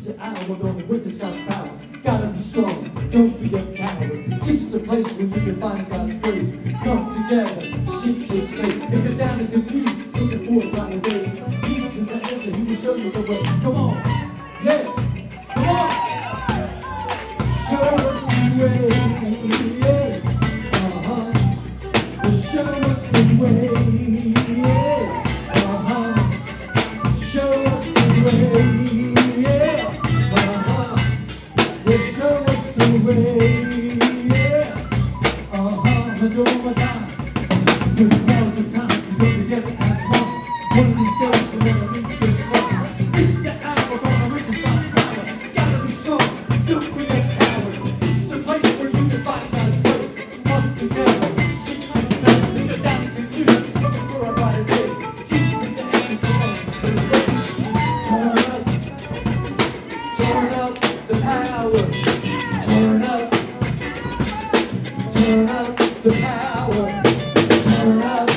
the hour, gonna witness God's power. Gotta be strong, don't be a coward. This is the place where you can find God's grace. Come together, shift His faith. If you're down and confused, looking for a brighter day, Jesus is the answer, He will show you the way. Come on, yeah, come on. Show us the way, yeah. Show us the way, yeah. Show us the way, yeah. Yeah, show us the way, yeah. Do one more time. Give it all the time. We're together as one. One of these days, we're gonna reach this song. This is the hour, gonna reach the God's power. Gotta be strong, don't be a coward. This is the place where you can find God's grace. Come together. The power, turn up,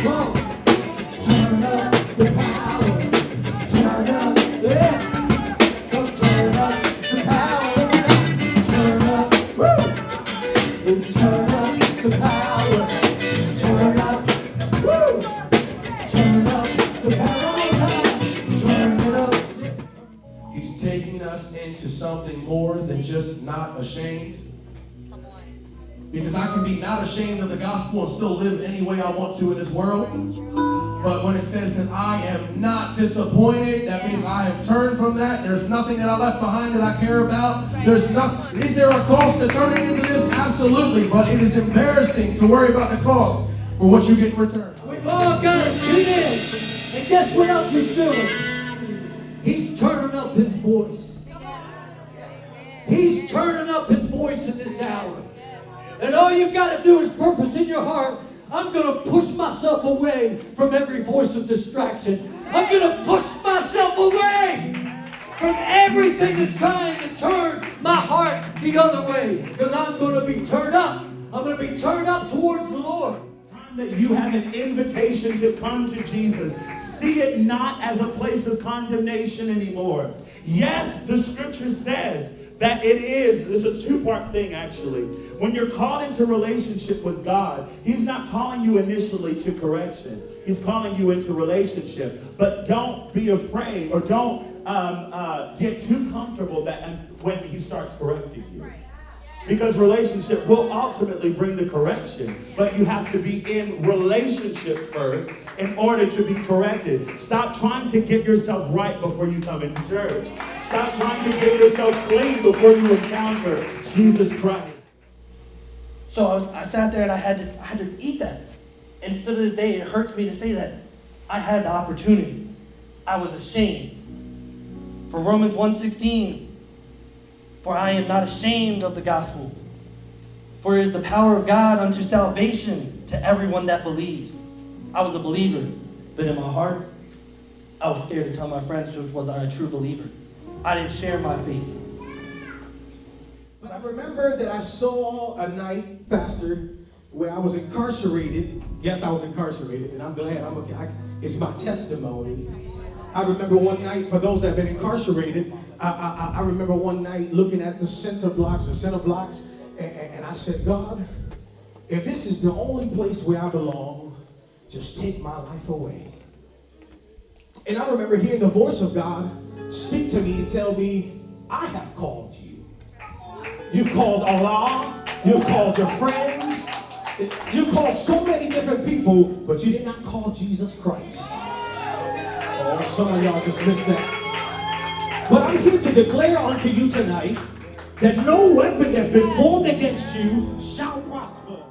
whoa, turn up the power, turn up, yeah, come turn up the power, turn up, woo, turn up the power, turn up, woo, turn up the power, turn it up. He's taking us into something more than just not ashamed. Because I can be not ashamed of the gospel and still live any way I want to in this world. But when it says that I am not disappointed, that means I have turned from that. There's nothing that I left behind that I care about. There's not. Is there a cost to turning into this? Absolutely. But it is embarrassing to worry about the cost for what you get in return. We've all got to tune in. And guess what else he's doing? He's turning up his voice. He's turning up his voice in this hour. And all you've got to do is purpose in your heart. I'm going to push myself away from every voice of distraction. I'm going to push myself away from everything that's trying to turn my heart the other way. Because I'm going to be turned up. I'm going to be turned up towards the Lord. That you have an invitation to come to Jesus. See it not as a place of condemnation anymore. Yes, the scripture says that it is, this is a two-part thing actually. When you're called into relationship with God, He's not calling you initially to correction. He's calling you into relationship. But don't be afraid or don't get too comfortable that when He starts correcting you. Because relationship will ultimately bring the correction. But you have to be in relationship first in order to be corrected. Stop trying to get yourself right before you come into church. Stop trying to get yourself clean before you encounter Jesus Christ. So I sat there and I had to eat that. And still to this day, it hurts me to say that. I had the opportunity. I was ashamed. For Romans 1:16, for I am not ashamed of the gospel. For it is the power of God unto salvation to everyone that believes. I was a believer, but in my heart, I was scared to tell my friends was I a true believer. I didn't share my faith. I remember that I saw a night, Pastor, where I was incarcerated. Yes, I was incarcerated, and I'm glad I'm okay. It's my testimony. I remember one night, for those that have been incarcerated, I remember one night looking at the center blocks, and I said, God, if this is the only place where I belong, just take my life away. And I remember hearing the voice of God speak to me and tell me, I have called you. You've called Allah, you've called your friends, you've called so many different people, but you did not call Jesus Christ. Oh, some of y'all just missed that. But I'm here to declare unto you tonight that no weapon that's been formed against you shall prosper.